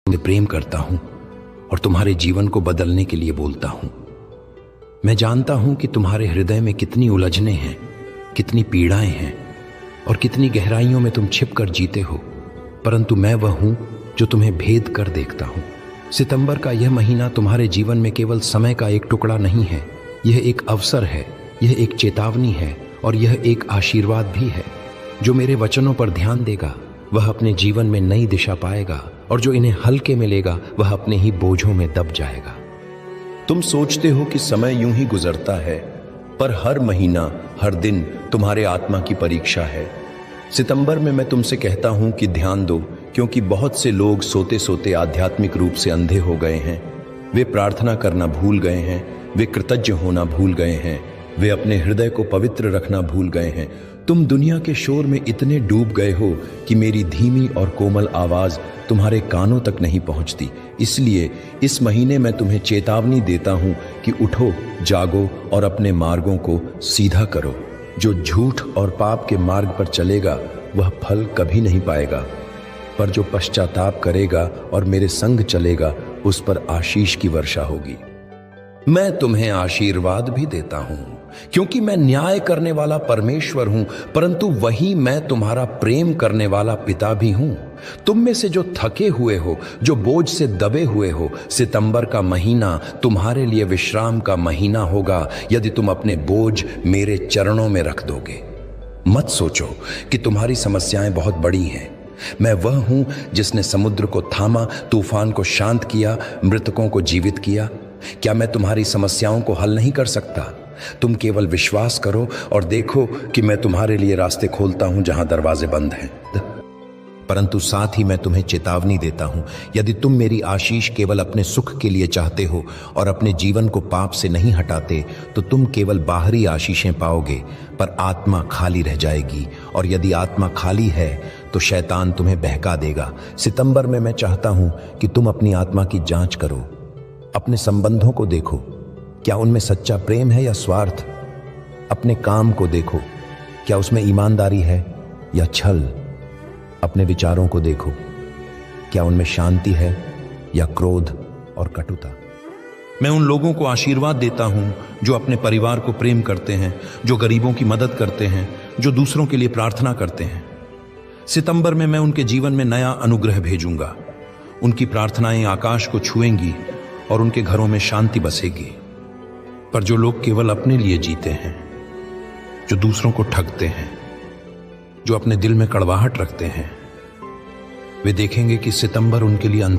मैं प्रेम करता हूं और तुम्हारे जीवन को बदलने के लिए बोलता हूं। मैं जानता हूं कि तुम्हारे हृदय में कितनी उलझनें हैं, कितनी पीड़ाएं हैं और कितनी गहराइयों में तुम छिप कर जीते हो, परंतु मैं वह हूं जो तुम्हें भेद कर देखता हूं। सितंबर का यह महीना तुम्हारे जीवन में केवल समय का एक टुकड़ा नहीं है, यह एक अवसर है, यह एक चेतावनी है और यह एक आशीर्वाद भी है। जो मेरे वचनों पर ध्यान देगा वह अपने जीवन में नई दिशा पाएगा और जो इन्हें हल्के में लेगा वह अपने ही बोझों में दब जाएगा। तुम सोचते हो कि समय यूं ही गुजरता है, पर हर महीना, हर दिन तुम्हारे आत्मा की परीक्षा है। सितंबर में मैं तुमसे कहता हूं कि ध्यान दो, क्योंकि बहुत से लोग सोते सोते आध्यात्मिक रूप से अंधे हो गए हैं। वे प्रार्थना करना भूल गए हैं, वे कृतज्ञ होना भूल गए हैं, वे अपने हृदय को पवित्र रखना भूल गए हैं। तुम दुनिया के शोर में इतने डूब गए हो कि मेरी धीमी और कोमल आवाज तुम्हारे कानों तक नहीं पहुंचती। इसलिए इस महीने मैं तुम्हें चेतावनी देता हूं कि उठो, जागो और अपने मार्गों को सीधा करो। जो झूठ और पाप के मार्ग पर चलेगा वह फल कभी नहीं पाएगा, पर जो पश्चाताप करेगा और मेरे संग चलेगा उस पर आशीष की वर्षा होगी। मैं तुम्हें आशीर्वाद भी देता हूं, क्योंकि मैं न्याय करने वाला परमेश्वर हूं, परंतु वही मैं तुम्हारा प्रेम करने वाला पिता भी हूं। तुम में से जो थके हुए हो, जो बोझ से दबे हुए हो, सितंबर का महीना तुम्हारे लिए विश्राम का महीना होगा यदि तुम अपने बोझ मेरे चरणों में रख दोगे। मत सोचो कि तुम्हारी समस्याएं बहुत बड़ी हैं। मैं वह हूं जिसने समुद्र को थामा, तूफान को शांत किया, मृतकों को जीवित किया। क्या मैं तुम्हारी समस्याओं को हल नहीं कर सकता? तुम केवल विश्वास करो और देखो कि मैं तुम्हारे लिए रास्ते खोलता हूं जहां दरवाजे बंद हैं। परंतु साथ ही मैं तुम्हें चेतावनी देता हूं, यदि तुम मेरी आशीष केवल अपने सुख के लिए चाहते हो और अपने जीवन को पाप से नहीं हटाते, तो तुम केवल बाहरी आशीषें पाओगे, पर आत्मा खाली रह जाएगी। और यदि आत्मा खाली है तो शैतान तुम्हें बहका देगा। सितंबर में मैं चाहता हूं कि तुम अपनी आत्मा की जांच करो, अपने संबंधों को देखो, क्या उनमें सच्चा प्रेम है या स्वार्थ? अपने काम को देखो, क्या उसमें ईमानदारी है या छल? अपने विचारों को देखो, क्या उनमें शांति है या क्रोध और कटुता? मैं उन लोगों को आशीर्वाद देता हूं जो अपने परिवार को प्रेम करते हैं, जो गरीबों की मदद करते हैं, जो दूसरों के लिए प्रार्थना करते हैं। सितंबर में मैं उनके जीवन में नया अनुग्रह भेजूंगा। उनकी प्रार्थनाएं आकाश को छुएंगी और उनके घरों में शांति बसेगी। पर जो लोग केवल अपने लिए जीते हैं, जो दूसरों को ठगते हैं, जो अपने दिल में कड़वाहट रखते हैं, वे देखेंगे कि सितंबर उनके लिए अंधकार